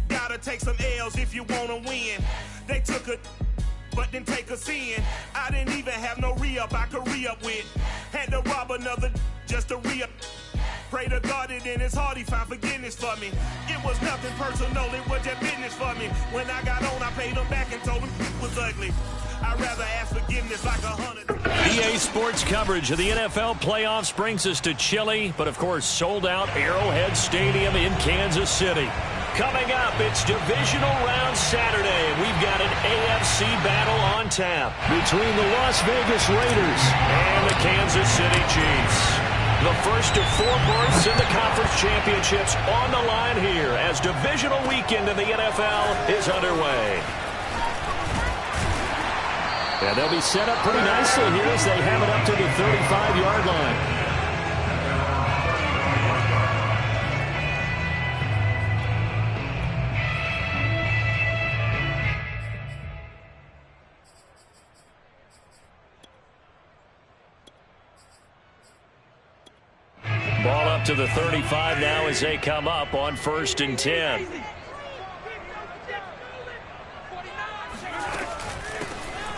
Gotta take some L's if you wanna win. They took a but didn't take us in. I didn't even have no re-up I could re-up with. Had to rob another just to re-up. Pray to God that in his heart he found forgiveness for me. It was nothing personal, it was just business for me. When I got on, I paid him back and told him it was ugly. I'd rather ask forgiveness like 100. EA Sports coverage of the NFL playoffs brings us to Chile, but of course sold out Arrowhead Stadium in Kansas City. Coming up, it's Divisional Round Saturday. We've got an AFC battle on tap between the Las Vegas Raiders and the Kansas City Chiefs. The first of 4 berths in the conference championships on the line here as divisional weekend in the NFL is underway. And they'll be set up pretty nicely here as they have it up to the 35-yard line. Ball up to the 35 now as they come up on 1st and 10.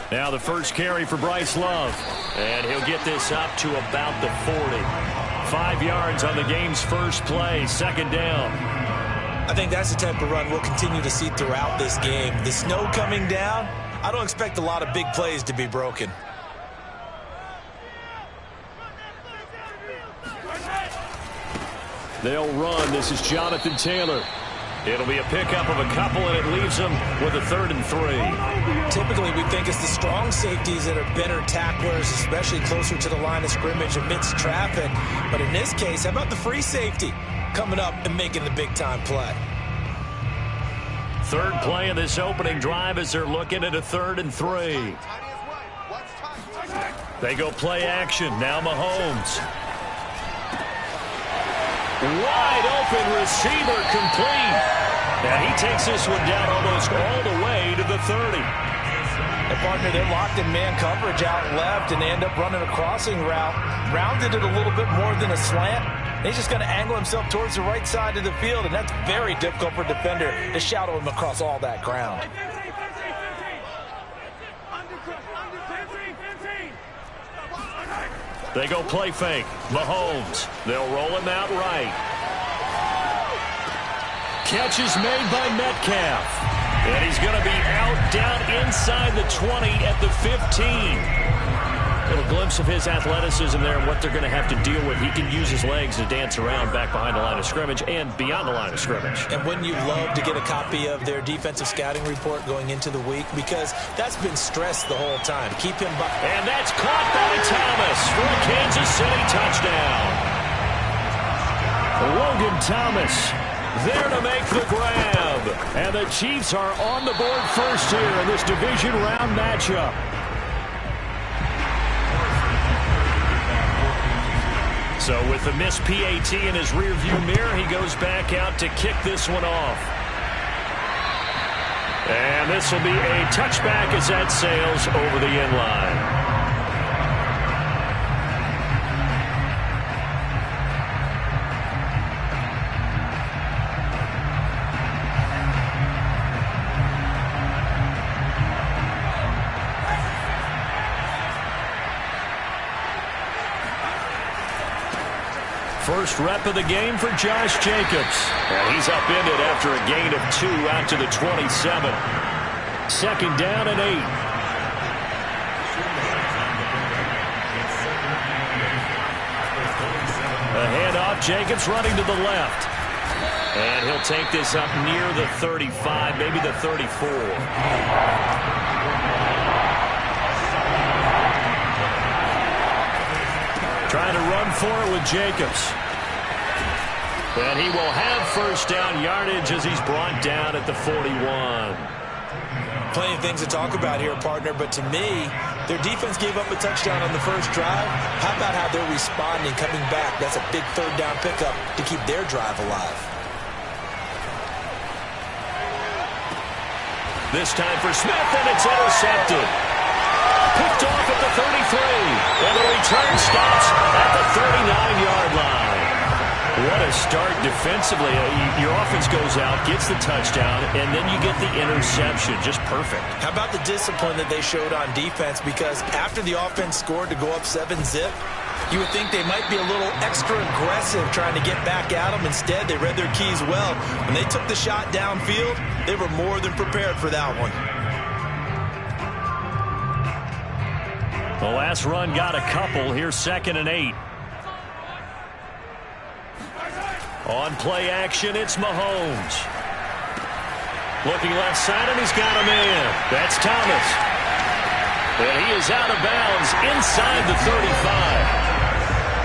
Now the first carry for Bryce Love. And he'll get this up to about the 40. 5 yards on the game's first play, 2nd down. I think that's the type of run we'll continue to see throughout this game. The snow coming down, I don't expect a lot of big plays to be broken. They'll run. This is Jonathan Taylor. It'll be a pickup of a couple, and it leaves them with a 3rd and 3. Typically, we think it's the strong safeties that are better tacklers, especially closer to the line of scrimmage amidst traffic. But in this case, how about the free safety coming up and making the big-time play? 3rd play of this opening drive as they're looking at a 3rd and 3. They go play action. Now Mahomes. Wide open receiver complete. And he takes this one down almost all the way to the 30. And partner, they're locked in man coverage out left, and they end up running a crossing route. Rounded it a little bit more than a slant. He's just going to angle himself towards the right side of the field, and that's very difficult for a defender to shadow him across all that ground. They go play fake. Mahomes. They'll roll him out right. Catch is made by Metcalf. And he's going to be out down inside the 20 at the 15. A little glimpse of his athleticism there and what they're going to have to deal with. He can use his legs to dance around back behind the line of scrimmage and beyond the line of scrimmage. And wouldn't you love to get a copy of their defensive scouting report going into the week? Because that's been stressed the whole time. Keep him by. And that's caught by Thomas for a Kansas City touchdown. Logan Thomas there to make the grab. And the Chiefs are on the board first here in this division round matchup. So with the missed PAT in his rearview mirror, he goes back out to kick this one off. And this will be a touchback as that sails over the end line. First rep of the game for Josh Jacobs. And he's upended after a gain of 2 out to the 27. 2nd down and 8. A handoff. Jacobs running to the left. And he'll take this up near the 35, maybe the 34. Trying to run for it with Jacobs. And he will have first down yardage as he's brought down at the 41. Plenty of things to talk about here, partner, but to me, their defense gave up a touchdown on the first drive. How about how they're responding, coming back? That's a big 3rd down pickup to keep their drive alive. This time for Smith, and it's intercepted. Picked off at the 33, and the return stops at the 39-yard line. What a start defensively. Your offense goes out, gets the touchdown, and then you get the interception. Just perfect. How about the discipline that they showed on defense? Because after the offense scored to go up 7-zip, you would think they might be a little extra aggressive trying to get back at them. Instead, they read their keys well. When they took the shot downfield, they were more than prepared for that one. The last run got a couple. Here's 2nd and 8. On play action, it's Mahomes. Looking left side, and he's got a man. That's Thomas. And he is out of bounds inside the 35.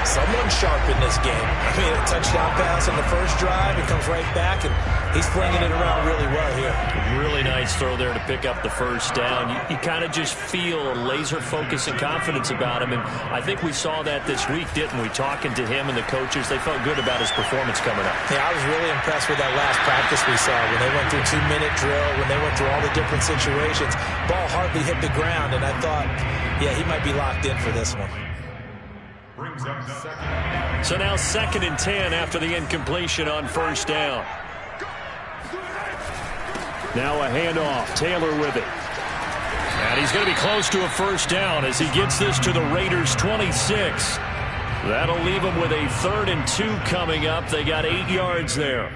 Someone sharp in this game. I mean, a touchdown pass on the first drive. It comes right back, and he's flinging it around really well here. Really nice throw there to pick up the first down. You kind of just feel a laser focus and confidence about him, and I think we saw that this week, didn't we? Talking to him and the coaches, they felt good about his performance coming up. Yeah, I was really impressed with that last practice we saw when they went through 2-minute drill, when they went through all the different situations. Ball hardly hit the ground, and I thought, yeah, he might be locked in for this one. So now 2nd and 10 after the incompletion on first down. Now a handoff. Taylor with it. And he's going to be close to a first down as he gets this to the Raiders' 26. That'll leave them with a 3rd and 2 coming up. They got 8 yards there.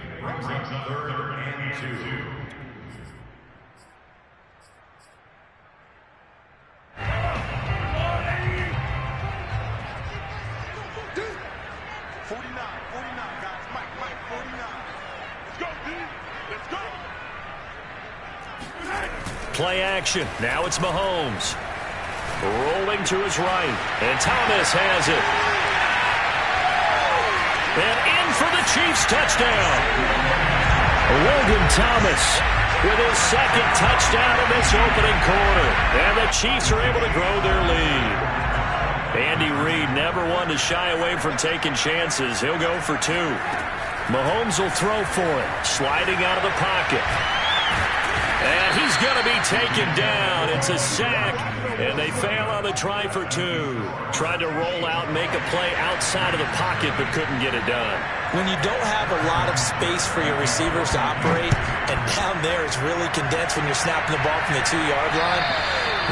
Play action. Now it's Mahomes. Rolling to his right. And Thomas has it. And in for the Chiefs touchdown. Logan Thomas with his 2nd touchdown in this opening quarter. And the Chiefs are able to grow their lead. Andy Reid never one to shy away from taking chances. He'll go for 2. Mahomes will throw for it. Sliding out of the pocket. And he's going to be taken down. It's a sack, and they fail on the try for 2. Tried to roll out and make a play outside of the pocket, but couldn't get it done. When you don't have a lot of space for your receivers to operate, and down there it's really condensed when you're snapping the ball from the 2-yard line,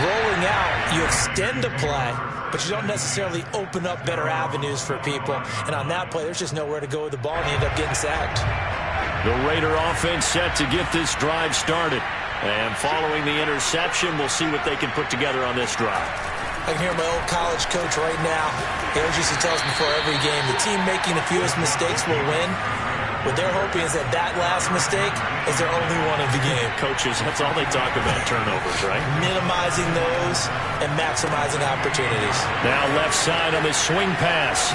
rolling out, you extend a play, but you don't necessarily open up better avenues for people. And on that play, there's just nowhere to go with the ball, and you end up getting sacked. The Raider offense set to get this drive started. And following the interception, we'll see what they can put together on this drive. I can hear my old college coach right now. He always used to tell us before every game, the team making the fewest mistakes will win. What they're hoping is that that last mistake is their only one of the game. Coaches, that's all they talk about, turnovers, right? Minimizing those and maximizing opportunities. Now left side on this swing pass.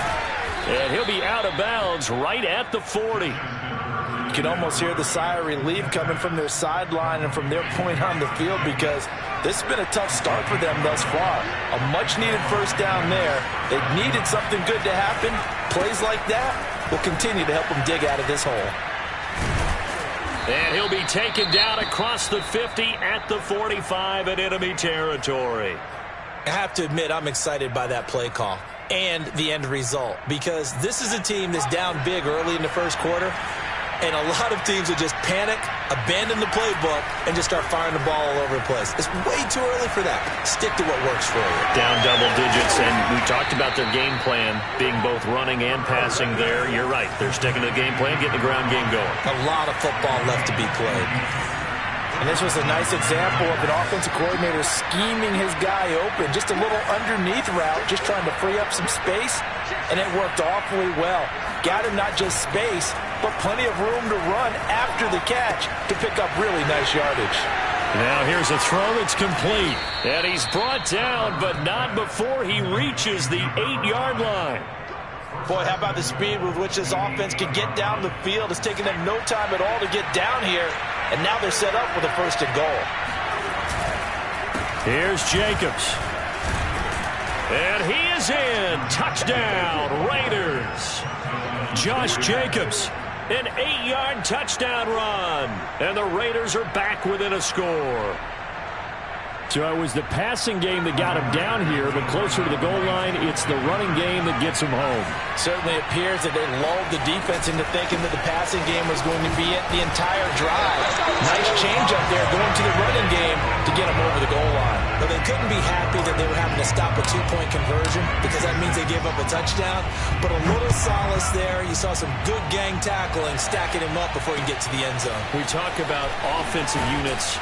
And he'll be out of bounds right at the 40. You can almost hear the sigh of relief coming from their sideline and from their point on the field, because this has been a tough start for them thus far. A much-needed first down there. They needed something good to happen. Plays like that will continue to help them dig out of this hole. And he'll be taken down across the 50 at the 45 in enemy territory. I have to admit, I'm excited by that play call and the end result, because this is a team that's down big early in the first quarter. And a lot of teams will just panic, abandon the playbook, and just start firing the ball all over the place. It's way too early for that. Stick to what works for you. Down double digits, and we talked about their game plan being both running and passing there. You're right. They're sticking to the game plan, getting the ground game going. A lot of football left to be played. And this was a nice example of an offensive coordinator scheming his guy open. Just a little underneath route, just trying to free up some space, and it worked awfully well. Got him not just space, but plenty of room to run after the catch to pick up really nice yardage. Now here's a throw that's complete. And he's brought down, but not before he reaches the 8-yard line. Boy, how about the speed with which this offense can get down the field? It's taken them no time at all to get down here. And now they're set up with a 1st and goal. Here's Jacobs. And he is in. Touchdown, Raiders. Josh Jacobs, an 8-yard touchdown run. And the Raiders are back within a score. So it was the passing game that got him down here, but closer to the goal line, it's the running game that gets him home. Certainly appears that they lulled the defense into thinking that the passing game was going to be it the entire drive. Nice change up there going to the running game to get them over the goal line. But they couldn't be happy that they were having to stop a two-point conversion because that means they gave up a touchdown. But a little solace there. You saw some good gang tackling, stacking him up before you get to the end zone. We talk about offensive units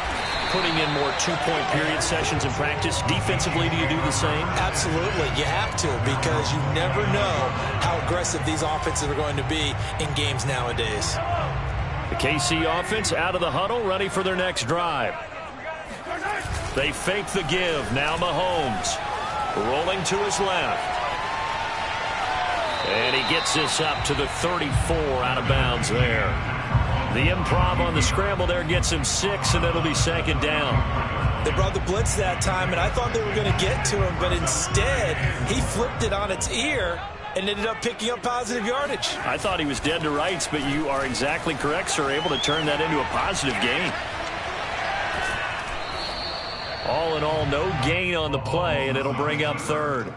putting in more two-point period sessions in practice. Defensively, do you do the same? Absolutely. You have to because you never know how aggressive these offenses are going to be in games nowadays. The KC offense out of the huddle, ready for their next drive. They fake the give. Now Mahomes rolling to his left. And he gets this up to the 34 out of bounds there. The improv on the scramble there gets him 6, and it'll be second down. They brought the blitz that time, and I thought they were going to get to him, but instead he flipped it on its ear and ended up picking up positive yardage. I thought he was dead to rights, but you are exactly correct, sir. Able to turn that into a positive gain. All in all, no gain on the play, and it'll bring up third.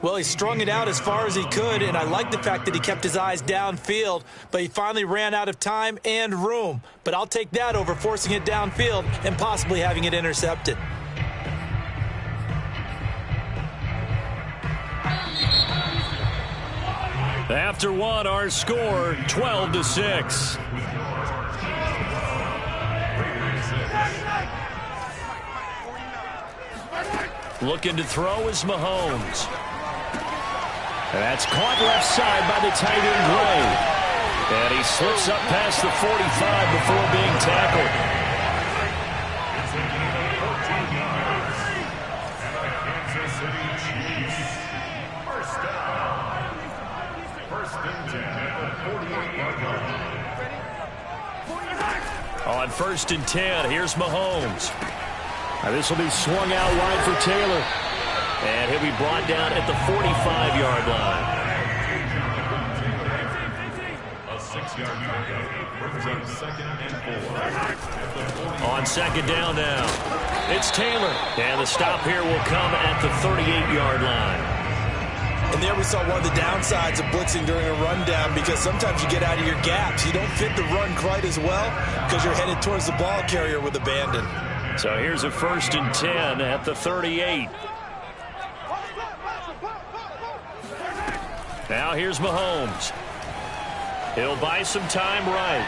Well, he strung it out as far as he could, and I like the fact that he kept his eyes downfield, but he finally ran out of time and room. But I'll take that over forcing it downfield and possibly having it intercepted. After one, our score, 12-6. Looking to throw is Mahomes. That's caught left side by the tight end Gray. And he slips up past the 45 before being tackled. On 1st and 10, here's Mahomes. Now this will be swung out wide for Taylor. And he'll be brought down at the 45-yard line. A 6-yard pickup brings up 2nd and 4. On 2nd down now, it's Taylor. And the stop here will come at the 38-yard line. And there we saw one of the downsides of blitzing during a rundown because sometimes you get out of your gaps. You don't fit the run quite as well because you're headed towards the ball carrier with abandon. So here's a 1st and 10 at the 38. Now here's Mahomes. He'll buy some time right.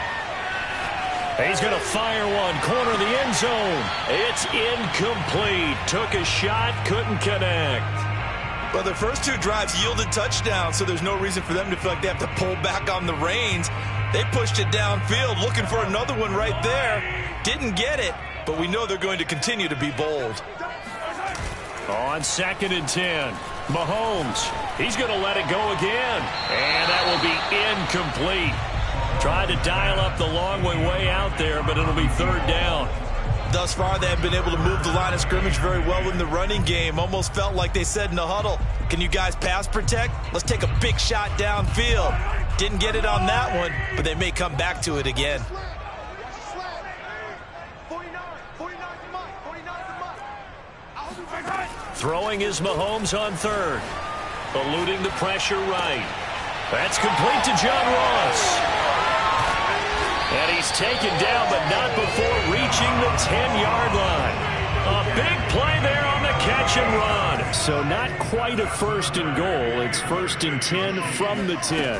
He's going to fire one. Corner of the end zone. It's incomplete. Took a shot, couldn't connect. Well, their first two drives yielded touchdowns, so there's no reason for them to feel like they have to pull back on the reins. They pushed it downfield, looking for another one right there. Didn't get it, but we know they're going to continue to be bold. On 2nd and 10, Mahomes. He's going to let it go again. And that will be incomplete. Tried to dial up the long way out there, but it'll be 3rd down. Thus far, they have been able to move the line of scrimmage very well in the running game. Almost felt like they said in the huddle, can you guys pass protect? Let's take a big shot downfield. Didn't get it on that one, but they may come back to it again. Throwing is Mahomes on 3rd. Eluding the pressure right. That's complete to John Ross. And he's taken down, but not before reaching the 10-yard line. A big play there on the catch and run. So not quite a 1st and goal. It's 1st and 10 from the 10.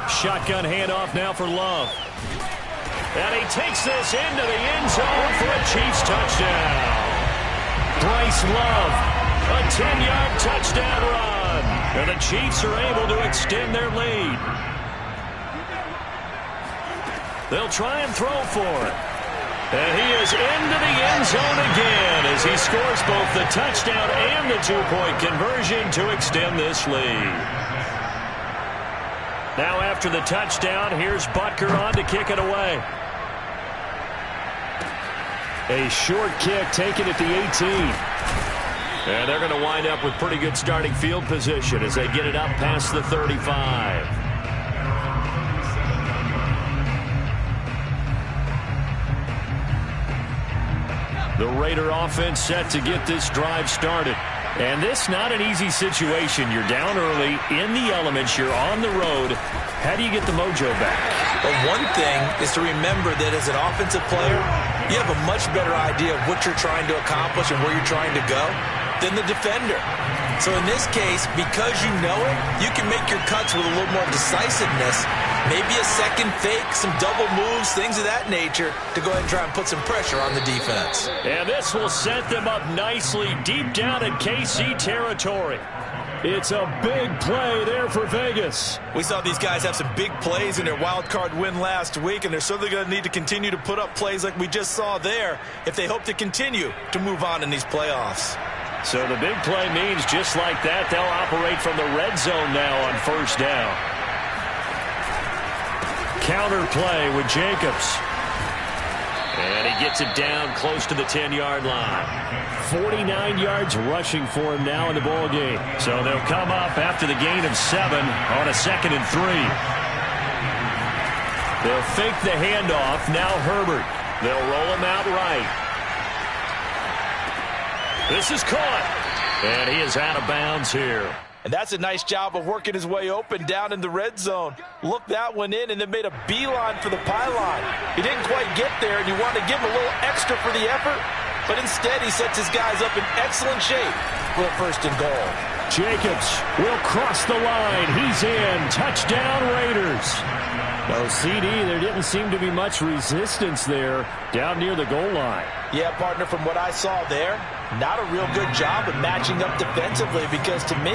Shotgun handoff now for Love. And he takes this into the end zone for a Chiefs touchdown. Bryce Love, a 10-yard touchdown run. And the Chiefs are able to extend their lead. They'll try and throw for it. And he is into the end zone again as he scores both the touchdown and the 2-point conversion to extend this lead. Now after the touchdown, here's Butker on to kick it away. A short kick taken at the 18. And they're going to wind up with pretty good starting field position as they get it up past the 35. The Raider offense set to get this drive started. And this not an easy situation. You're down early, in the elements, you're on the road. How do you get the mojo back? Well, one thing is to remember that as an offensive player, you have a much better idea of what you're trying to accomplish and where you're trying to go than the defender. So in this case, because you know it, you can make your cuts with a little more decisiveness. Maybe a second fake, some double moves, things of that nature to go ahead and try and put some pressure on the defense. And this will set them up nicely deep down in KC territory. It's a big play there for Vegas. We saw these guys have some big plays in their wild card win last week, and they're certainly going to need to continue to put up plays like we just saw there if they hope to continue to move on in these playoffs. So the big play means just like that, they'll operate from the red zone now on first down. Counter play with Jacobs. And he gets it down close to the 10-yard line. 49 yards rushing for him now in the ball game. So they'll come up after the gain of 7 on a 2nd and 3. They'll fake the handoff. Now Herbert. They'll roll him out right. This is caught. And he is out of bounds here. And that's a nice job of working his way open down in the red zone. Looked that one in and then made a beeline for the pylon. He didn't quite get there, and you want to give him a little extra for the effort. But instead, he sets his guys up in excellent shape for a 1st and goal. Jacobs will cross the line. He's in. Touchdown, Raiders. No CD. There didn't seem to be much resistance there down near the goal line. Yeah, partner, from what I saw there, not a real good job of matching up defensively because to me,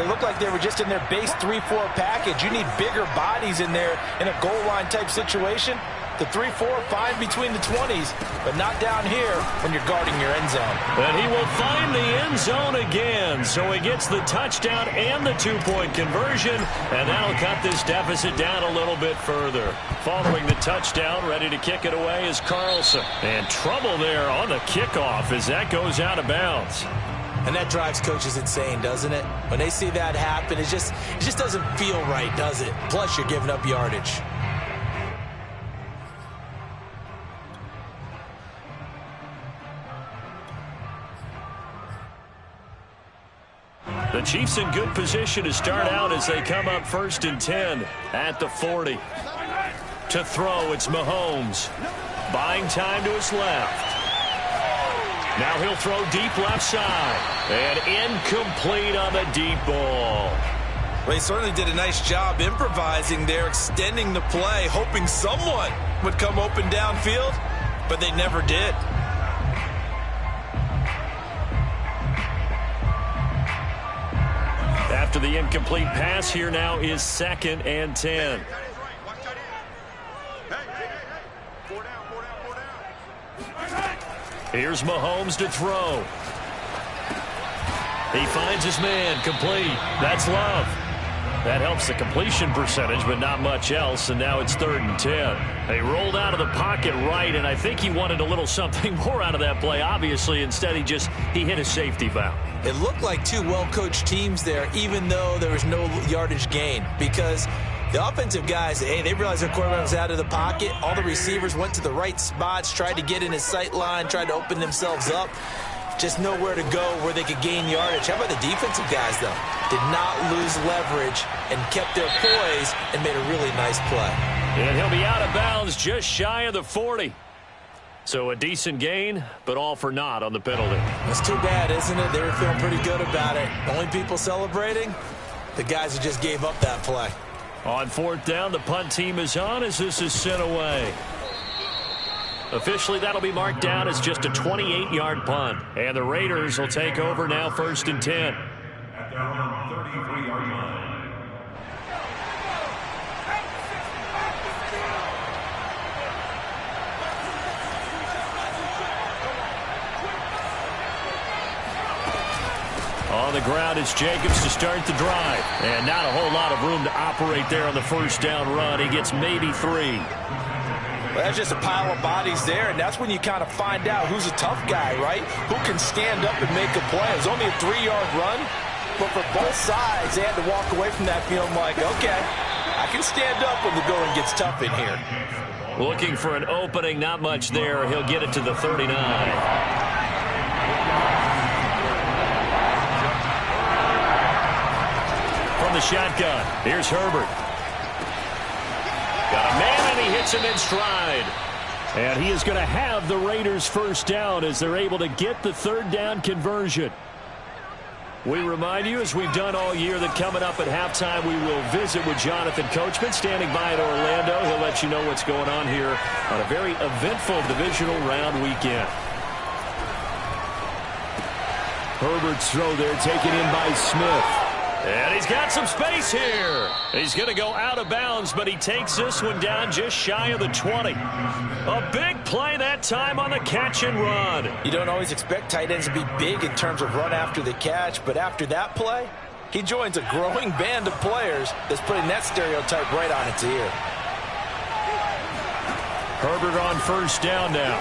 it looked like they were just in their base 3-4 package. You need bigger bodies in there in a goal line type situation. The 3-4 fine between the 20s, but not down here when you're guarding your end zone. And he will find the end zone again. So he gets the touchdown and the 2-point conversion, and that'll cut this deficit down a little bit further. Following the touchdown, ready to kick it away is Carlson. And trouble there on the kickoff as that goes out of bounds. And that drives coaches insane, doesn't it? When they see that happen, it just doesn't feel right, does it? Plus, you're giving up yardage. The Chiefs in good position to start out as they come up 1st and 10 at the 40. To throw, it's Mahomes. Buying time to his left. Now he'll throw deep left side. And incomplete on the deep ball. Well, he certainly did a nice job improvising there, extending the play, hoping someone would come open downfield, but they never did. After the incomplete pass, here now is 2nd and 10. Here's Mahomes to throw. He finds his man, complete. That's Love. That helps the completion percentage, but not much else, and now it's 3rd and 10. They rolled out of the pocket right, and I think he wanted a little something more out of that play, obviously. Instead, he hit a safety foul. It looked like two well-coached teams there, even though there was no yardage gain, because the offensive guys, hey, they realized their quarterback was out of the pocket. All the receivers went to the right spots, tried to get in his sight line, tried to open themselves up. Just nowhere to go where they could gain yardage. How about the defensive guys, though? Did not lose leverage and kept their poise and made a really nice play. And he'll be out of bounds just shy of the 40. So a decent gain, but all for naught on the penalty. That's too bad, isn't it? They were feeling pretty good about it. Only people celebrating, the guys who just gave up that play. On 4th down, the punt team is on as this is sent away. Officially, that'll be marked down as just a 28-yard punt. And the Raiders will take over now 1st and 10. At their own 33-yard line. On the ground, it's Jacobs to start the drive. And not a whole lot of room to operate there on the 1st down run. He gets maybe 3. Well, that's just a pile of bodies there, and that's when you kind of find out who's a tough guy, right? Who can stand up and make a play. It was only a 3-yard run, but for both sides, they had to walk away from that feeling like, okay, I can stand up when the going gets tough in here. Looking for an opening, not much there. He'll get it to the 39. From the shotgun, here's Herbert. Got a man, and he hits him in stride. And he is going to have the Raiders first down as they're able to get the third down conversion. We remind you, as we've done all year, that coming up at halftime, we will visit with Jonathan Coachman, standing by in Orlando. He'll let you know what's going on here on a very eventful divisional round weekend. Herbert's throw there taken in by Smith. And he's got some space here. He's going to go out of bounds, but he takes this one down just shy of the 20. A big play that time on the catch and run. You don't always expect tight ends to be big in terms of run after the catch, but after that play, he joins a growing band of players that's putting that stereotype right on its ear. Herbert on first down now.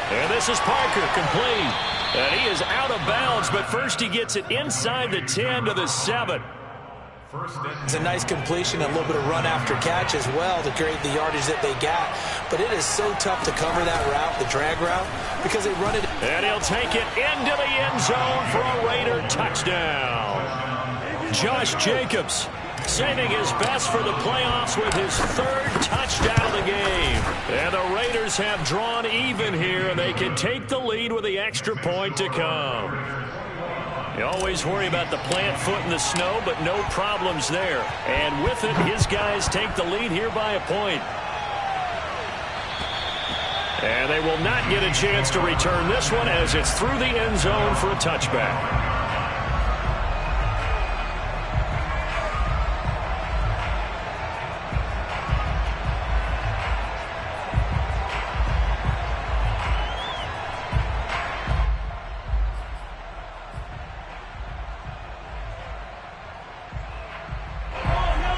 And this is Parker, complete. And he is out of bounds, but first he gets it inside the 10 to the 7. It's a nice completion, a little bit of run after catch as well to create the yardage that they got. But it is so tough to cover that route, the drag route, because they run it. And he'll take it into the end zone for a Raider touchdown. Josh Jacobs saving his best for the playoffs with his third touchdown of the game. And the Raiders have drawn even here, and they can take the lead with the extra point to come. You always worry about the plant foot in the snow, but no problems there. And with it, his guys take the lead here by a point. And they will not get a chance to return this one as it's through the end zone for a touchback.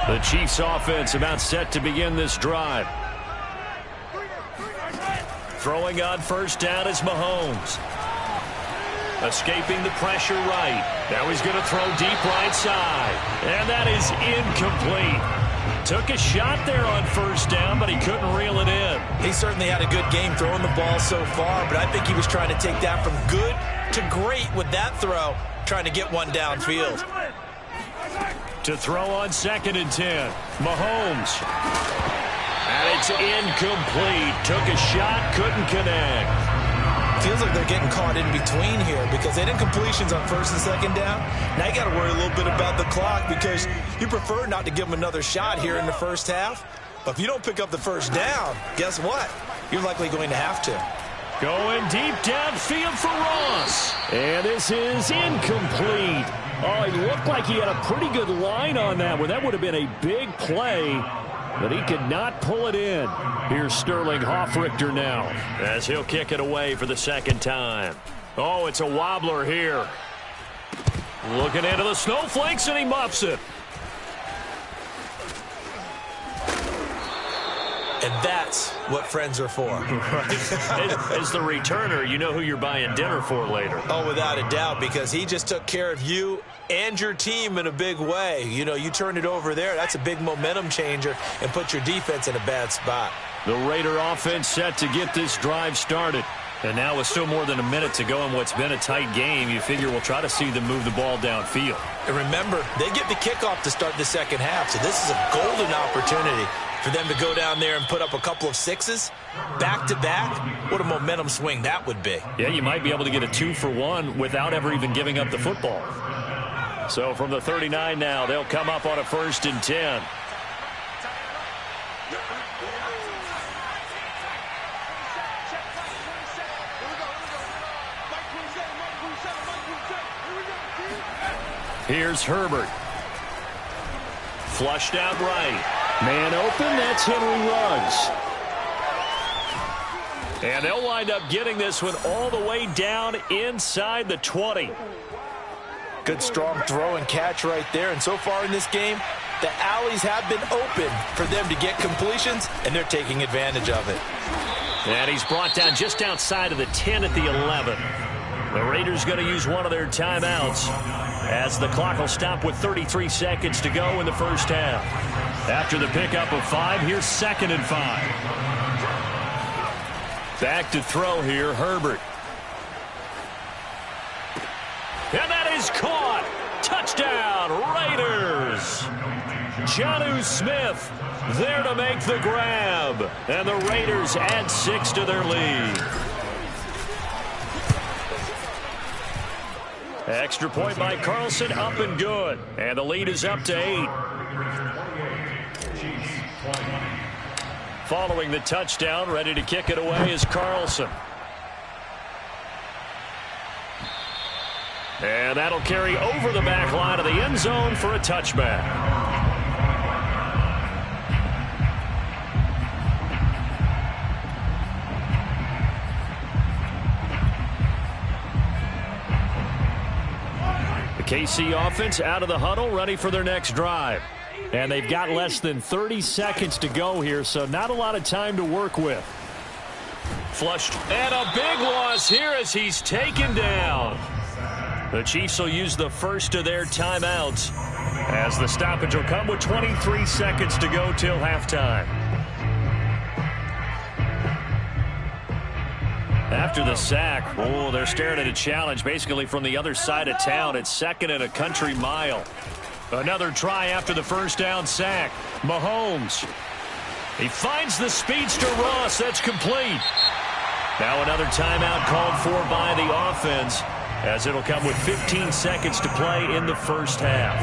The Chiefs offense about set to begin this drive. Throwing on first down is Mahomes. Escaping the pressure right. Now he's going to throw deep right side. And that is incomplete. Took a shot there on first down, but he couldn't reel it in. He certainly had a good game throwing the ball so far, but I think he was trying to take that from good to great with that throw, trying to get one downfield. To throw on 2nd and 10. Mahomes. And it's incomplete. Took a shot, couldn't connect. Feels like they're getting caught in between here because they did completions on 1st and 2nd down. Now you got to worry a little bit about the clock because you prefer not to give them another shot here in the first half. But if you don't pick up the first down, guess what? You're likely going to have to. Going deep downfield for Ross. And this is incomplete. Oh, he looked like he had a pretty good line on that one. That would have been a big play, but he could not pull it in. Here's Sterling Hoffrichter now as he'll kick it away for the second time. Oh, it's a wobbler here. Looking into the snowflakes, and he muffs it. And that's what friends are for. Right. As the returner, you know who you're buying dinner for later. Oh, without a doubt, because he just took care of you and your team in a big way. You know, you turn it over there, that's a big momentum changer and put your defense in a bad spot. The Raider offense set to get this drive started. And now with still more than a minute to go in what's been a tight game, you figure we'll try to see them move the ball downfield. And remember, they get the kickoff to start the second half, so this is a golden opportunity for them to go down there and put up a couple of sixes back-to-back. What a momentum swing that would be. Yeah, you might be able to get a 2-for-1 without ever even giving up the football. So from the 39 now, they'll come up on a 1st and 10. Here's Herbert. Flushed out right. Man open, that's Henry Ruggs. And they'll wind up getting this one all the way down inside the 20. Good strong throw and catch right there. And so far in this game, the alleys have been open for them to get completions, and they're taking advantage of it. And he's brought down just outside of the 10 at the 11. The Raiders going to use one of their timeouts. as the clock will stop with 33 seconds to go in the first half. After the pickup of 5, here's 2nd and 5. Back to throw here, Herbert. And that is caught. Touchdown, Raiders. Jonnu Smith there to make the grab. And the Raiders add 6 to their lead. Extra point by Carlson, up and good. And the lead is up to 8. Following the touchdown, ready to kick it away is Carlson. And that'll carry over the back line of the end zone for a touchback. The KC offense out of the huddle, ready for their next drive. And they've got less than 30 seconds to go here, so not a lot of time to work with. Flushed. And a big loss here as he's taken down. The Chiefs will use the first of their timeouts as the stoppage will come with 23 seconds to go till halftime. After the sack, they're staring at a challenge basically from the other side of town. It's 2nd and a country mile. Another try after the first down sack. Mahomes. He finds the speedster Ross. That's complete. Now another timeout called for by the offense, as it'll come with 15 seconds to play in the first half.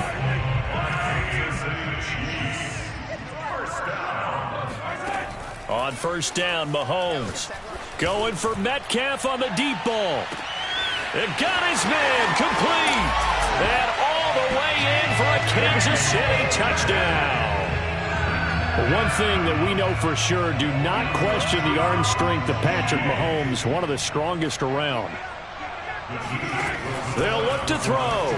On first down, Mahomes going for Metcalf on the deep ball. It got his man complete. And all the way in for a Kansas City touchdown. One thing that we know for sure, do not question the arm strength of Patrick Mahomes, one of the strongest around. They'll look to throw.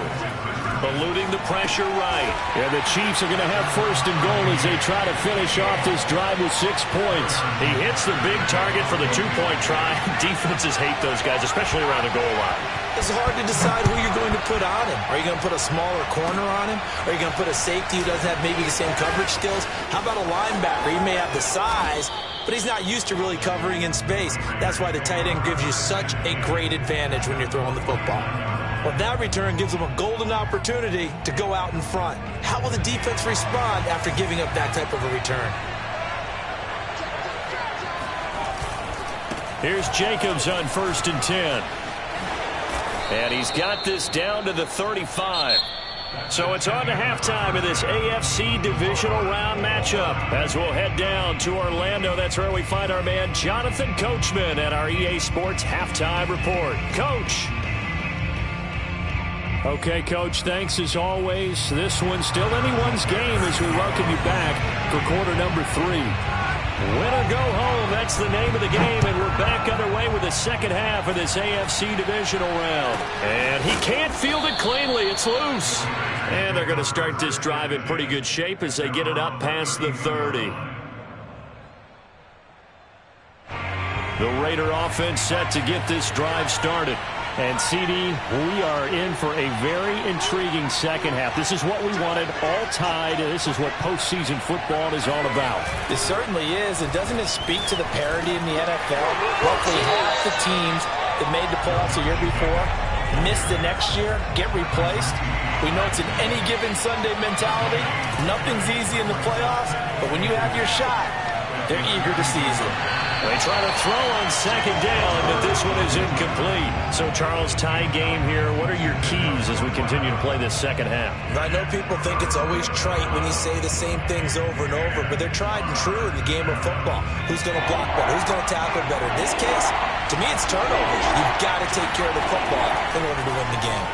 Eluding the pressure right. And the Chiefs are going to have 1st and goal as they try to finish off this drive with 6 points. He hits the big target for the 2-point try. Defenses hate those guys, especially around the goal line. It's hard to decide who you're going to put on him. Are you going to put a smaller corner on him? Are you going to put a safety who doesn't have maybe the same coverage skills? How about a linebacker? He may have the size, but he's not used to really covering in space. That's why the tight end gives you such a great advantage when you're throwing the football. Well, that return gives them a golden opportunity to go out in front. How will the defense respond after giving up that type of a return? Here's Jacobs on 1st and 10. And he's got this down to the 35. So it's on to halftime of this AFC divisional round matchup as we'll head down to Orlando. That's where we find our man Jonathan Coachman at our EA Sports Halftime Report. Coach. Okay, Coach, thanks as always. This one's still anyone's game as we welcome you back for quarter number 3. Win or go home, that's the name of the game, and we're back underway with the second half of this AFC divisional round. And he can't field it cleanly. It's loose. And they're going to start this drive in pretty good shape as they get it up past the 30. The Raider offense set to get this drive started. And, CD, we are in for a very intriguing second half. This is what we wanted, all tied. This is what postseason football is all about. It certainly is. And doesn't it speak to the parity in the NFL? Roughly half the teams that made the playoffs the year before miss the next year, get replaced. We know it's an any given Sunday mentality. Nothing's easy in the playoffs, but when you have your shot, they're eager to seize it. They try to throw on second down, but this one is incomplete. So, Charles, tie game here. What are your keys as we continue to play this second half? I know people think it's always trite when you say the same things over and over, but they're tried and true in the game of football. Who's going to block better? Who's going to tackle better? In this case, to me, it's turnovers. You've got to take care of the football in order to win the game.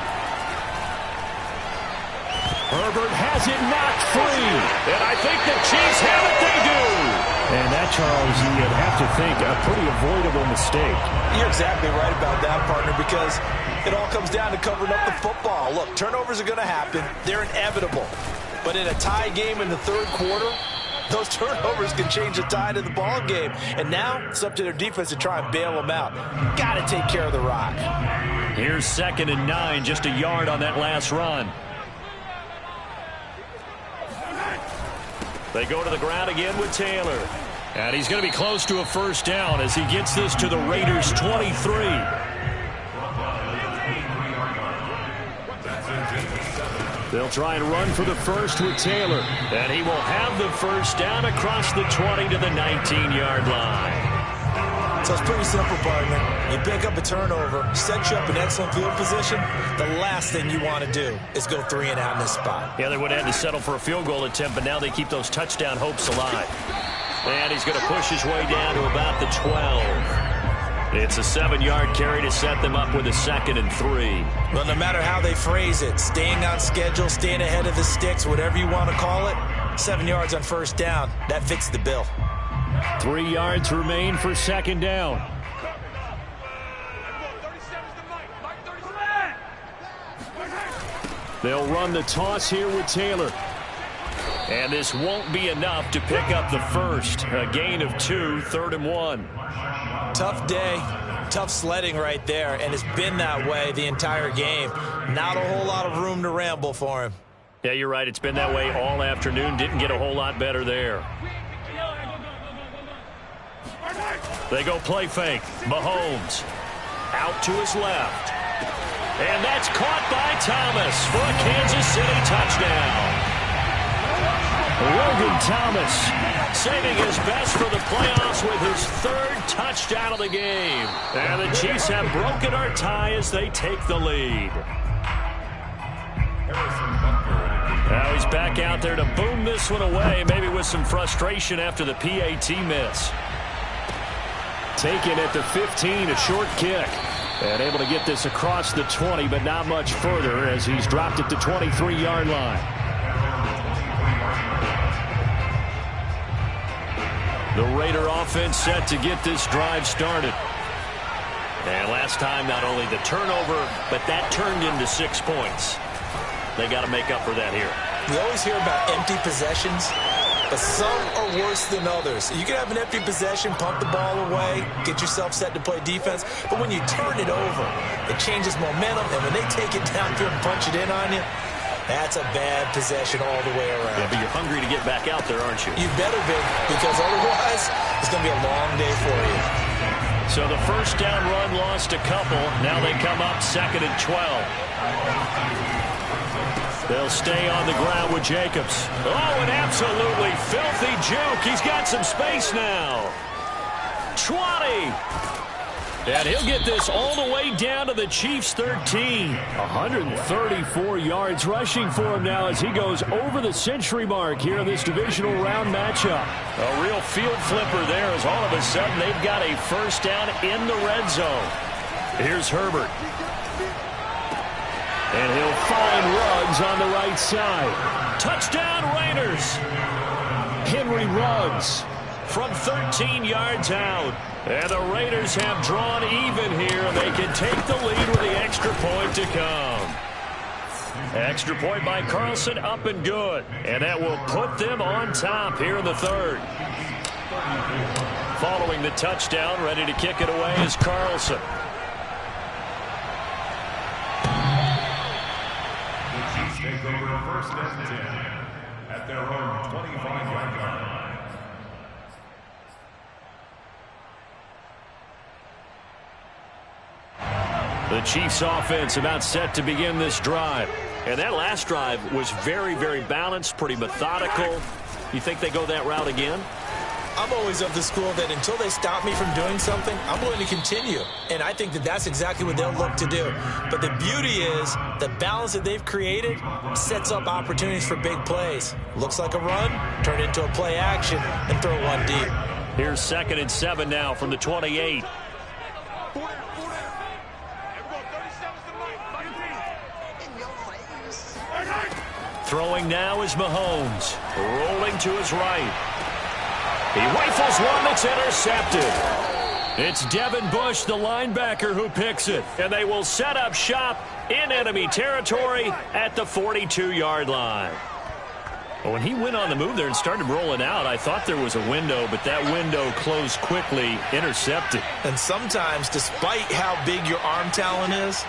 Herbert has it knocked free. And I think the Chiefs have it. They do. And that, Charles, you'd have to think a pretty avoidable mistake. You're exactly right about that, partner, because it all comes down to covering up the football. Look, turnovers are going to happen. They're inevitable. But in a tie game in the third quarter, Those turnovers can change the tide of the ball game. And now it's up to their defense to try and bail them out. Got to take care of the rock. Here's 2nd and 9, just a yard on that last run. They go to the ground again with Taylor. And he's going to be close to a first down as he gets this to the Raiders' 23. They'll try and run for the first with Taylor. And he will have the first down across the 20 to the 19-yard line. So it's pretty simple, partner. You pick up a turnover, set you up in excellent field position. The last thing you want to do is go 3 and out in this spot. Yeah, they would have had to settle for a field goal attempt, but now they keep those touchdown hopes alive. And he's going to push his way down to about the 12. It's a 7-yard carry to set them up with a 2nd and 3. Well, no matter how they phrase it, staying on schedule, staying ahead of the sticks, whatever you want to call it, 7 yards on first down, that fits the bill. 3 yards remain for 2nd down. They'll run the toss here with Taylor. And this won't be enough to pick up the first. A gain of 2, 3rd and 1. Tough day, tough sledding right there, and it's been that way the entire game. Not a whole lot of room to ramble for him. Yeah, you're right. It's been that way all afternoon. Didn't get a whole lot better there. They go play fake. Mahomes out to his left. And that's caught by Thomas for a Kansas City touchdown. Logan Thomas saving his best for the playoffs with his 3rd touchdown of the game. And the Chiefs have broken our tie as they take the lead. Now he's back out there to boom this one away, maybe with some frustration after the PAT miss. Taken at the 15, a short kick. And able to get this across the 20, but not much further as he's dropped at the 23-yard line. The Raider offense set to get this drive started. And last time, not only the turnover, but that turned into 6 points. They got to make up for that here. We always hear about empty possessions, but some are worse than others. You can have an empty possession, pump the ball away, get yourself set to play defense, but when you turn it over, it changes momentum, and when they take it downfield and punch it in on you, that's a bad possession all the way around. Yeah, but you're hungry to get back out there, aren't you? You better be, because otherwise it's going to be a long day for you. So the first down run lost a couple. Now they come up 2nd and 12. They'll stay on the ground with Jacobs. Oh, an absolutely filthy juke. He's got some space now. 20. And he'll get this all the way down to the Chiefs' 13. 134 yards rushing for him now as he goes over the century mark here in this divisional round matchup. A real field flipper there as all of a sudden they've got a first down in the red zone. Here's Herbert. And he'll find Ruggs on the right side. Touchdown Raiders. Henry Ruggs from 13 yards out. And the Raiders have drawn even here. They can take the lead with the extra point to come. Extra point by Carlson, up and good. And that will put them on top here in the 3rd. Following the touchdown, ready to kick it away is Carlson. The Chiefs take over 1st and 10 at their own 25-yard line. The Chiefs offense about set to begin this drive. And that last drive was very, very balanced, pretty methodical. You think they go that route again? I'm always of the school that until they stop me from doing something, I'm going to continue. And I think that that's exactly what they'll look to do. But the beauty is the balance that they've created sets up opportunities for big plays. Looks like a run, turn into a play action, and throw one deep. Here's 2nd and 7 now from the 28. Throwing now is Mahomes. Rolling to his right. He rifles one that's intercepted. It's Devin Bush, the linebacker, who picks it. And they will set up shop in enemy territory at the 42-yard line. Well, when he went on the move there and started rolling out, I thought there was a window, but that window closed quickly, intercepted. And sometimes, despite how big your arm talent is,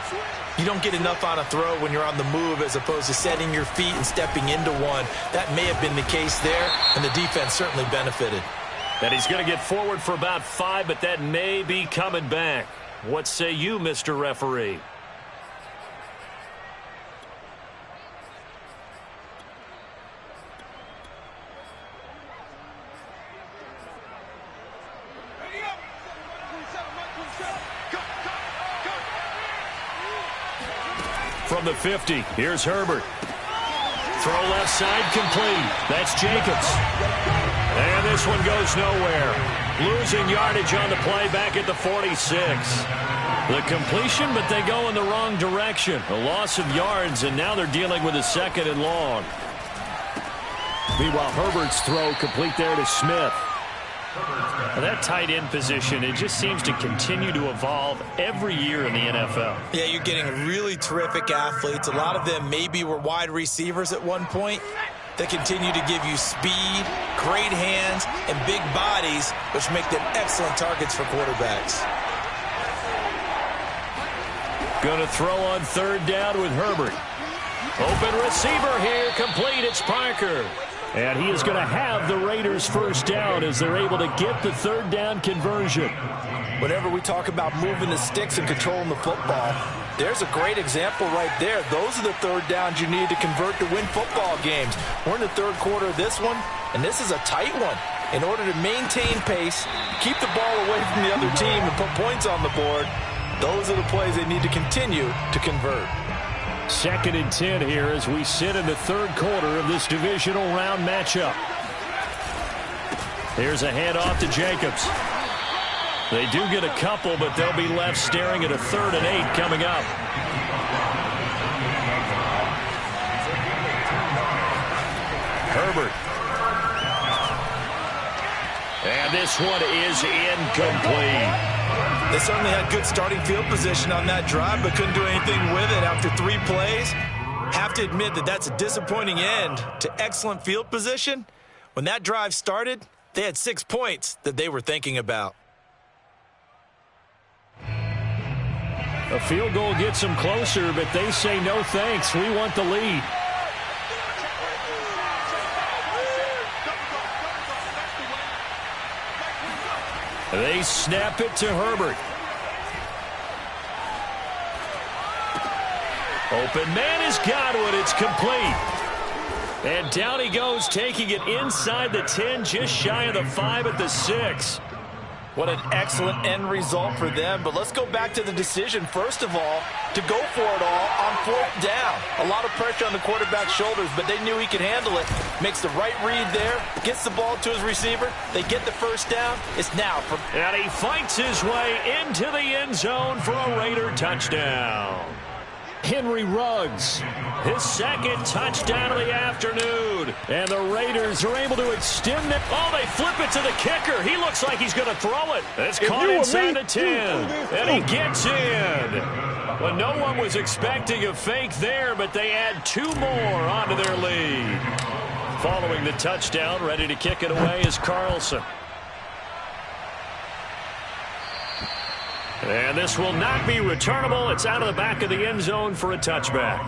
you don't get enough on a throw when you're on the move as opposed to setting your feet and stepping into one. That may have been the case there, and the defense certainly benefited. And he's going to get forward for about 5, but that may be coming back. What say you, Mr. Referee? From the 50, here's Herbert. Throw left side complete. That's Jacobs. And this one goes nowhere. Losing yardage on the play back at the 46. The completion, but they go in the wrong direction. A loss of yards, and now they're dealing with a 2nd and long. Meanwhile, Herbert's throw complete there to Smith. Well, that tight end position, it just seems to continue to evolve every year in the NFL. Yeah, you're getting really terrific athletes. A lot of them maybe were wide receivers at one point. They continue to give you speed, great hands, and big bodies, which make them excellent targets for quarterbacks. Going to throw on 3rd down with Herbert. Open receiver here, complete. It's Parker. And he is going to have the Raiders 1st down as they're able to get the 3rd down conversion. Whenever we talk about moving the sticks and controlling the football, there's a great example right there. Those are the 3rd downs you need to convert to win football games. We're in the 3rd quarter of this one, and this is a tight one. In order to maintain pace, keep the ball away from the other team, and put points on the board, those are the plays they need to continue to convert. 2nd and 10 here as we sit in the 3rd quarter of this divisional round matchup. Here's a handoff to Jacobs. They do get a couple, but they'll be left staring at a 3rd and 8 coming up. Herbert. And this one is incomplete. They certainly had good starting field position on that drive, but couldn't do anything with it after 3 plays. Have to admit that that's a disappointing end to excellent field position. When that drive started, they had 6 points that they were thinking about. A field goal gets them closer, but they say no thanks. We want the lead. They snap it to Herbert. Open man has got one. It's complete. And down he goes, taking it inside the 10, just shy of the 5 at the 6. What an excellent end result for them. But let's go back to the decision, first of all, to go for it all on 4th down. A lot of pressure on the quarterback's shoulders, but they knew he could handle it. Makes the right read there, gets the ball to his receiver. They get the 1st down. It's now. And he fights his way into the end zone for a Raider touchdown. Henry Ruggs, his 2nd touchdown of the afternoon. And the Raiders are able to extend it. Oh, they flip it to the kicker. He looks like he's going to throw it. It's caught inside the 10. And he gets in. Well, no one was expecting a fake there, but they add 2 more onto their lead. Following the touchdown, ready to kick it away is Carlson. And this will not be returnable. It's out of the back of the end zone for a touchback.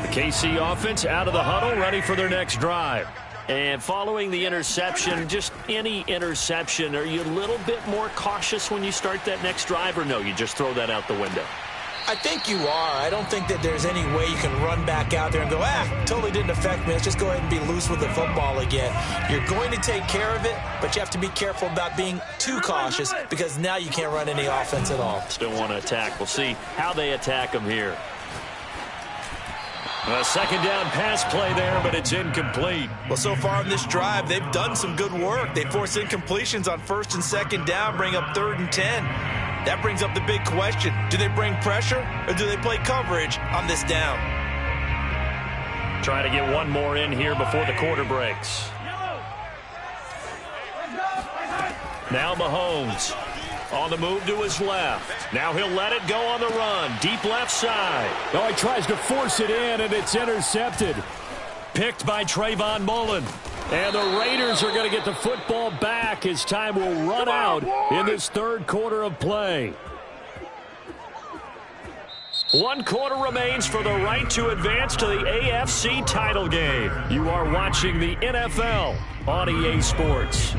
The KC offense out of the huddle, ready for their next drive. And following the interception, just any interception, are you a little bit more cautious when you start that next drive, or no, you just throw that out the window? I think you are. I don't think that there's any way you can run back out there and go, totally didn't affect me. Let's just go ahead and be loose with the football again. You're going to take care of it, but you have to be careful about being too cautious because now you can't run any offense at all. Still want to attack. We'll see how they attack them here. A 2nd down pass play there, but it's incomplete. Well, so far on this drive, they've done some good work. They force incompletions on 1st and 2nd down, bring up 3rd and 10. That brings up the big question. Do they bring pressure or do they play coverage on this down? Try to get one more in here before the quarter breaks. Now Mahomes. On the move to his left. Now he'll let it go on the run. Deep left side. Oh, he tries to force it in, and it's intercepted. Picked by Trayvon Mullen. And the Raiders are going to get the football back as time will run out in this third quarter of play. 1 quarter remains for the right to advance to the AFC title game. You are watching the NFL on EA Sports.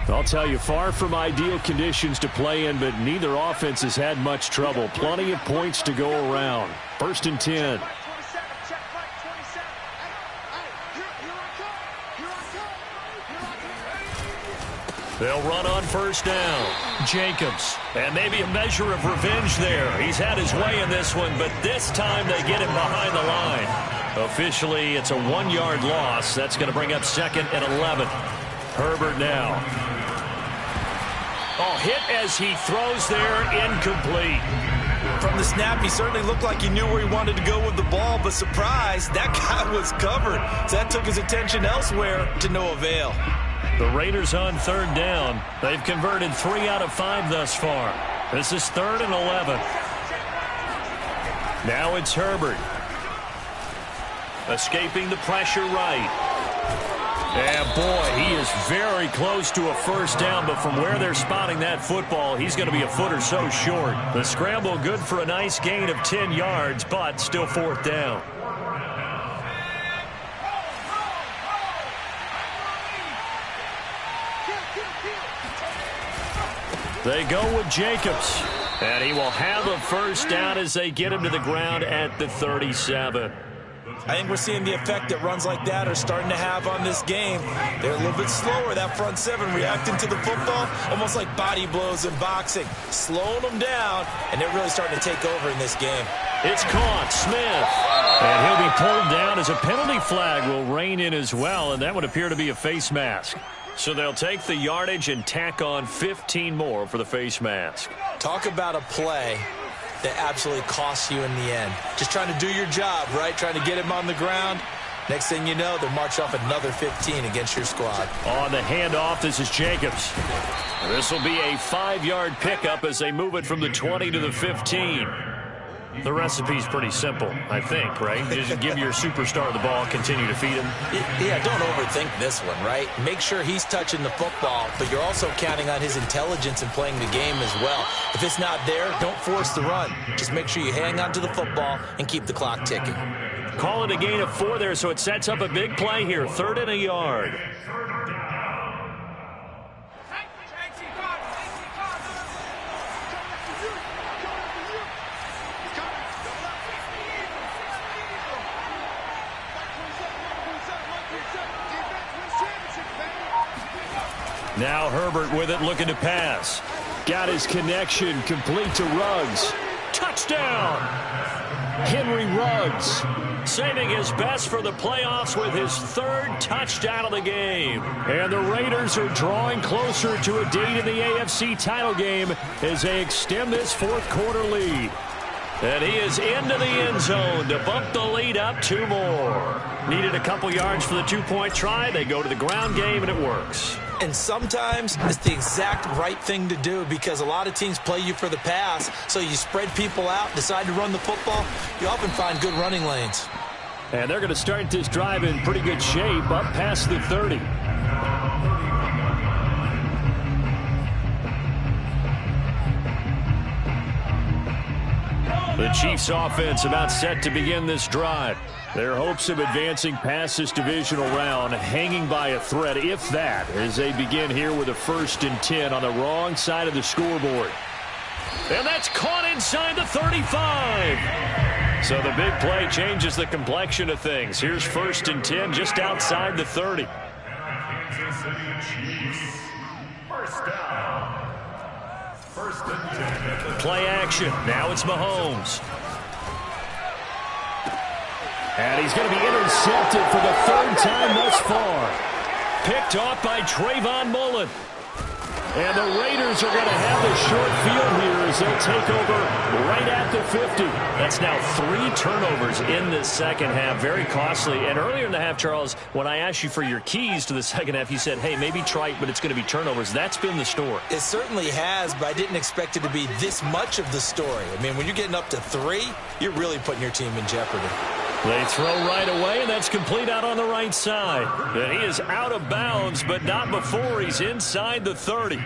I'll tell you, far from ideal conditions to play in, but neither offense has had much trouble. Plenty of points to go around. 1st and 10. They'll run on 1st down. Jacobs. And maybe a measure of revenge there. He's had his way in this one, but this time they get him behind the line. Officially, it's a 1-yard loss. That's going to bring up 2nd and 11. Herbert now. Oh, hit as he throws there, incomplete. From the snap, he certainly looked like he knew where he wanted to go with the ball, but surprise, that guy was covered. So that took his attention elsewhere to no avail. The Raiders on 3rd down. They've converted 3 out of 5 thus far. This is 3rd and 11. Now it's Herbert. Escaping the pressure right. And boy, he is very close to a 1st down, but from where they're spotting that football, he's going to be a foot or so short. The scramble good for a nice gain of 10 yards, but still 4th down. They go with Jacobs, and he will have a 1st down as they get him to the ground at the 37. I think we're seeing the effect that runs like that are starting to have on this game. They're a little bit slower, that front 7, reacting to the football, almost like body blows in boxing, slowing them down, and they're really starting to take over in this game. It's caught, Smith, and he'll be pulled down as a penalty flag will rein in as well, and that would appear to be a face mask. So they'll take the yardage and tack on 15 more for the face mask. Talk about a play that absolutely costs you in the end. Just trying to do your job, right? Trying to get him on the ground. Next thing you know, they'll march off another 15 against your squad. On the handoff, this is Jacobs. This will be a 5-yard pickup as they move it from the 20 to the 15. The recipe's pretty simple, I think, right? Just give your superstar the ball, continue to feed him. Yeah, don't overthink this one, right? Make sure he's touching the football, but you're also counting on his intelligence in playing the game as well. If it's not there, don't force the run. Just make sure you hang on to the football and keep the clock ticking. Call it a gain of 4 there, so it sets up a big play here. 3rd and a yard. Now Herbert with it, looking to pass. Got his connection, complete to Ruggs. Touchdown! Henry Ruggs. Saving his best for the playoffs with his 3rd touchdown of the game. And the Raiders are drawing closer to a date in the AFC title game as they extend this 4th quarter lead. And he is into the end zone to bump the lead up 2 more. Needed a couple yards for the 2-point try. They go to the ground game, and it works. And sometimes it's the exact right thing to do because a lot of teams play you for the pass, so you spread people out, decide to run the football. You often find good running lanes. And they're going to start this drive in pretty good shape up past the 30. The Chiefs offense about set to begin this drive. Their hopes of advancing past this divisional round hanging by a thread, if that, as they begin here with a 1st and 10 on the wrong side of the scoreboard. And that's caught inside the 35. So the big play changes the complexion of things. Here's 1st and 10 just outside the 30. Kansas City Chiefs. 1st down. 1st and 10. Play action. Now it's Mahomes. And he's going to be intercepted for the 3rd time thus far. Picked off by Trayvon Mullen. And the Raiders are going to have the short field here as they'll take over right at the 50. That's now 3 turnovers in this second half. Very costly. And earlier in the half, Charles, when I asked you for your keys to the second half, you said, hey, maybe trite, but it's going to be turnovers. That's been the story. It certainly has, but I didn't expect it to be this much of the story. I mean, when you're getting up to 3, you're really putting your team in jeopardy. They throw right away, and that's complete out on the right side. And he is out of bounds, but not before he's inside the 30.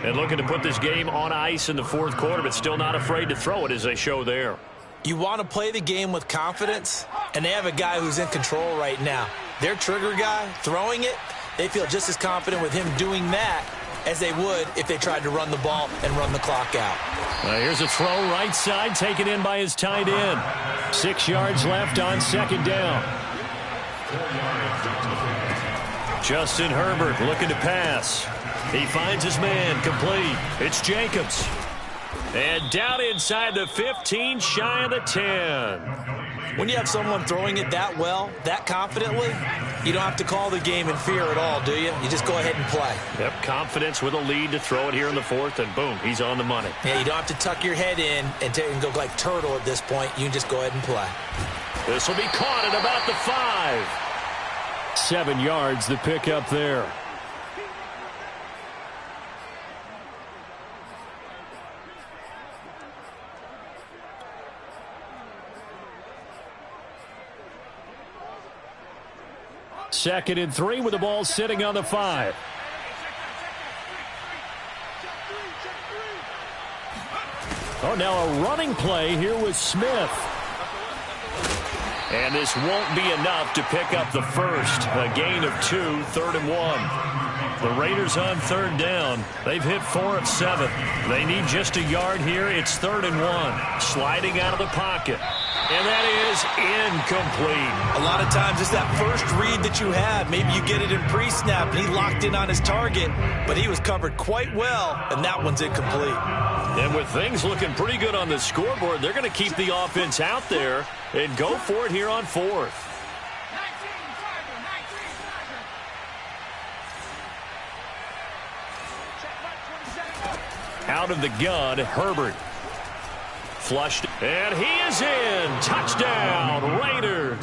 And looking to put this game on ice in the fourth quarter, but still not afraid to throw it as they show there. You want to play the game with confidence, and they have a guy who's in control right now. Their trigger guy, throwing it, they feel just as confident with him doing that as they would if they tried to run the ball and run the clock out. Here's a throw right side, taken in by his tight end. 6 yards left on second down. Justin Herbert looking to pass. He finds his man, complete. It's Jacobs. And down inside the 15, shy of the 10. When you have someone throwing it that well, that confidently, you don't have to call the game in fear at all, do you? You just go ahead and play. Yep, confidence with a lead to throw it here in the fourth, and boom, he's on the money. Yeah, you don't have to tuck your head in and go like turtle at this point. You can just go ahead and play. This will be caught at about the 5. 7 yards, the pickup there. Second and 3 with the ball sitting on the 5. Oh, now a running play here with Smith. And this won't be enough to pick up the first. A gain of 2, 3rd and 1. The Raiders on third down. They've hit 4 of 7. They need just a yard here. It's 3rd and 1. Sliding out of the pocket. And that is incomplete. A lot of times it's that first read that you have. Maybe you get it in pre-snap, and he locked in on his target, but he was covered quite well, and that one's incomplete. And with things looking pretty good on the scoreboard, they're going to keep the offense out there and go for it here on 4th. Out of the gun, Herbert. Flushed, and he is in. Touchdown, Raiders.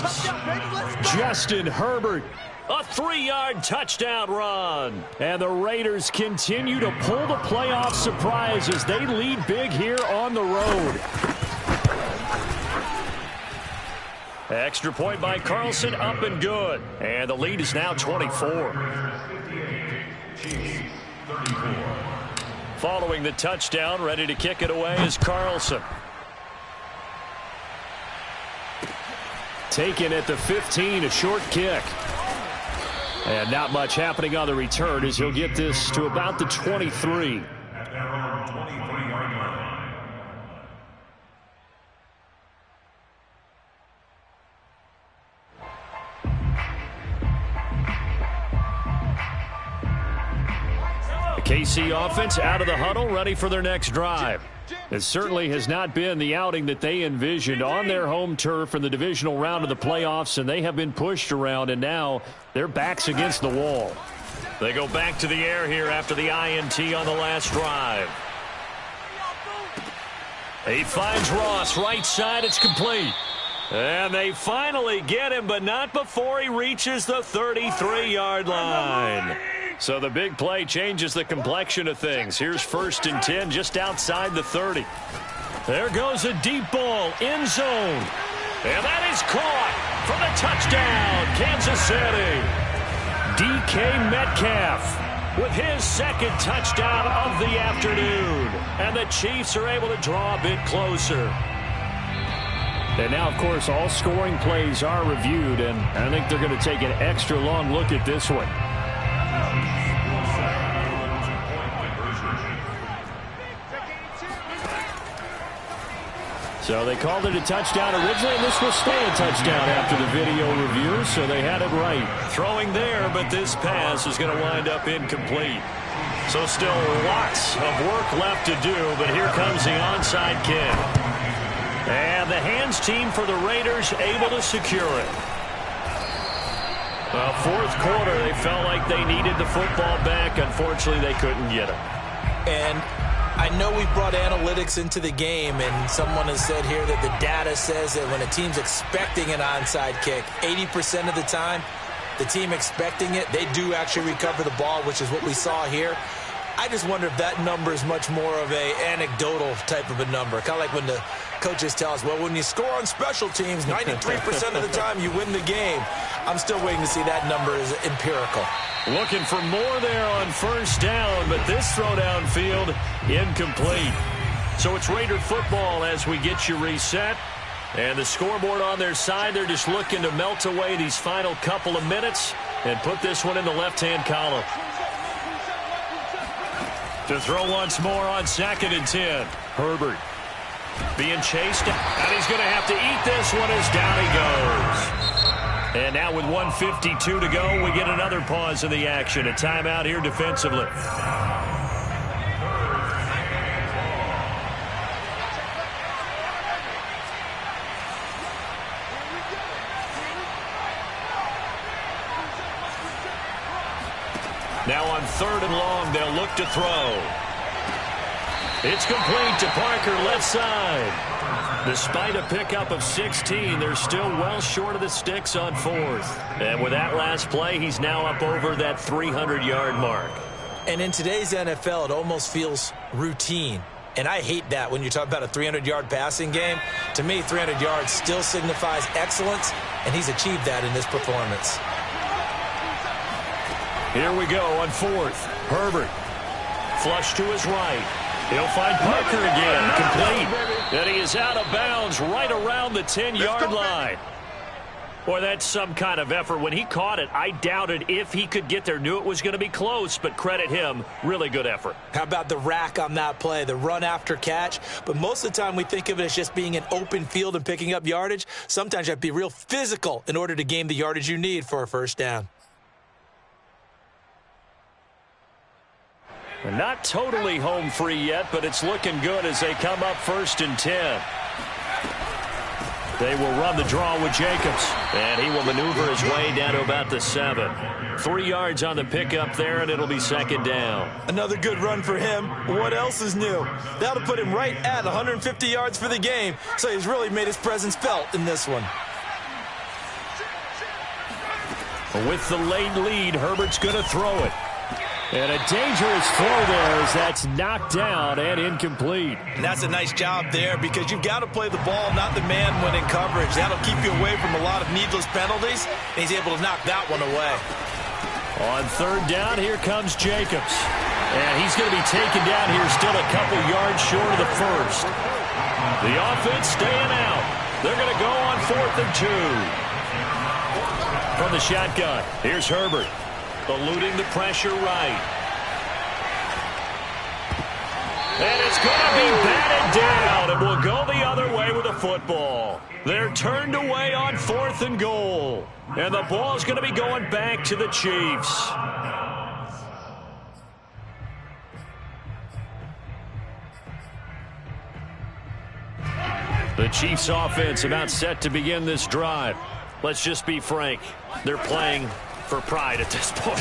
Justin Herbert. A 3-yard touchdown run. And the Raiders continue to pull the playoff surprise as they lead big here on the road. Extra point by Carlson, up and good. And the lead is now 24. Following the touchdown, ready to kick it away is Carlson. Taken at the 15, a short kick. And not much happening on the return as he'll get this to about the 23. The KC offense out of the huddle, ready for their next drive. It certainly has not been the outing that they envisioned on their home turf in the divisional round of the playoffs, and they have been pushed around, and now their backs against the wall. They go back to the air here after the INT on the last drive. He finds Ross, right side, it's complete. And they finally get him, but not before he reaches the 33-yard line. So the big play changes the complexion of things. Here's 1st and 10 just outside the 30. There goes a deep ball, end zone. And that is caught for the touchdown, Kansas City. DK Metcalf with his second touchdown of the afternoon. And the Chiefs are able to draw a bit closer. And now, of course, all scoring plays are reviewed, and I think they're going to take an extra long look at this one. So they called it a touchdown originally, and this will stay a touchdown after the video review, so they had it right. Throwing there, but this pass is going to wind up incomplete. So still lots of work left to do, but here comes the onside kick. And the hands team for the Raiders able to secure it. Well, fourth quarter, they felt like they needed the football back. Unfortunately, they couldn't get it. And I know we brought analytics into the game, and someone has said here that the data says that when a team's expecting an onside kick, 80% of the time, the team expecting it, they do actually recover the ball, which is what we saw here. I just wonder if that number is much more of a anecdotal type of a number. Kind of like when the coaches tell us, well, when you score on special teams, 93% of the time you win the game. I'm still waiting to see that number is empirical. Looking for more there on first down, but this throw downfield incomplete. So it's Raider football as we get you reset. And the scoreboard on their side, they're just looking to melt away these final couple of minutes and put this one in the left-hand column. To throw once more on 2nd and 10. Herbert being chased, and he's going to have to eat this one as down he goes. And now with 1:52 to go, we get another pause in the action. A timeout here defensively. Now on 3rd and long, they'll look to throw. It's complete to Parker, left side. Despite a pickup of 16, they're still well short of the sticks on 4th. And with that last play, he's now up over that 300-yard mark. And in today's NFL, it almost feels routine. And I hate that when you talk about a 300-yard passing game. To me, 300 yards still signifies excellence, and he's achieved that in this performance. Here we go on 4th. Herbert. Flush to his right. He'll find Parker again. Complete. And he is out of bounds right around the 10-yard line. Boy, that's some kind of effort. When he caught it, I doubted if he could get there. Knew it was going to be close, but credit him. Really good effort. How about the rack on that play, the run after catch? But most of the time we think of it as just being an open field and picking up yardage. Sometimes you have to be real physical in order to gain the yardage you need for a first down. Not totally home free yet, but it's looking good as they come up 1st and 10. They will run the draw with Jacobs, and he will maneuver his way down to about the 7. 3 yards on the pickup there, and it'll be 2nd down. Another good run for him. What else is new? That'll put him right at 150 yards for the game, so he's really made his presence felt in this one. With the late lead, Herbert's going to throw it. And a dangerous throw there as that's knocked down and incomplete. And that's a nice job there because you've got to play the ball, not the man when in coverage. That'll keep you away from a lot of needless penalties, and he's able to knock that one away. On 3rd down, here comes Jacobs. And he's going to be taken down here still a couple yards short of the 1st. The offense staying out. They're going to go on 4th and 2. From the shotgun, here's Herbert. Eluding the pressure right. And it's going to be batted down, and we'll go the other way with the football. They're turned away on 4th and goal. And the ball's going to be going back to the Chiefs. The Chiefs offense about set to begin this drive. Let's just be frank. They're playing for pride at this point.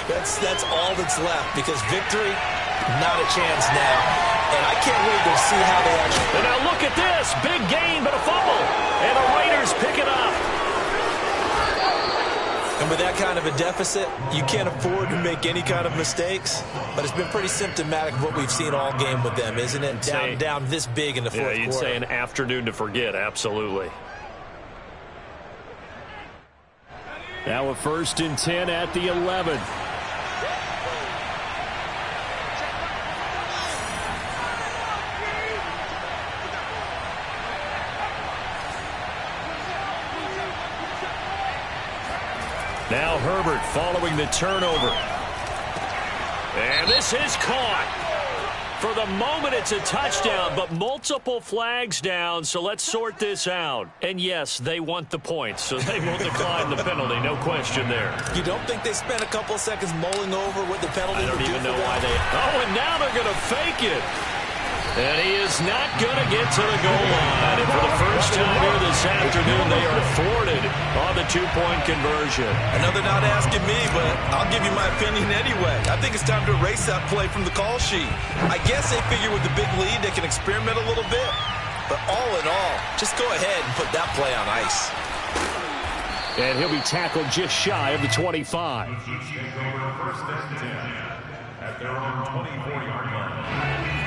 that's all that's left because victory, not a chance now. And I can't wait to see how they actually... And now look at this. Big gain, but a fumble. And the Raiders pick it up. And with that kind of a deficit, you can't afford to make any kind of mistakes. But it's been pretty symptomatic of what we've seen all game with them, isn't it? Down this big in the fourth quarter. Yeah, you'd say an afternoon to forget, absolutely. Now a 1st and 10 at the 11. Now Herbert following the turnover. And this is caught. For the moment, it's a touchdown, but multiple flags down, so let's sort this out. And yes, they want the points, so they will decline the penalty, no question there. You don't think they spent a couple seconds mulling over what the penalty would do? I don't even know why they... Oh, and now they're going to fake it. And he is not going to get to the goal line. And for the first time here this afternoon, they are thwarted on the two-point conversion. I know they're not asking me, but I'll give you my opinion anyway. I think it's time to erase that play from the call sheet. I guess they figure with the big lead, they can experiment a little bit. But all in all, just go ahead and put that play on ice. And he'll be tackled just shy of the 25. The Chiefs take over first and 10 at their own 24-yard line.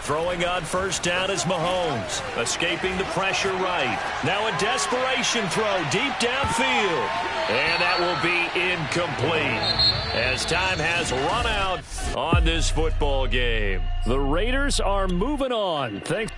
Throwing on first down is Mahomes. Escaping the pressure right. Now a desperation throw deep downfield. And that will be incomplete as time has run out on this football game. The Raiders are moving on. Thanks.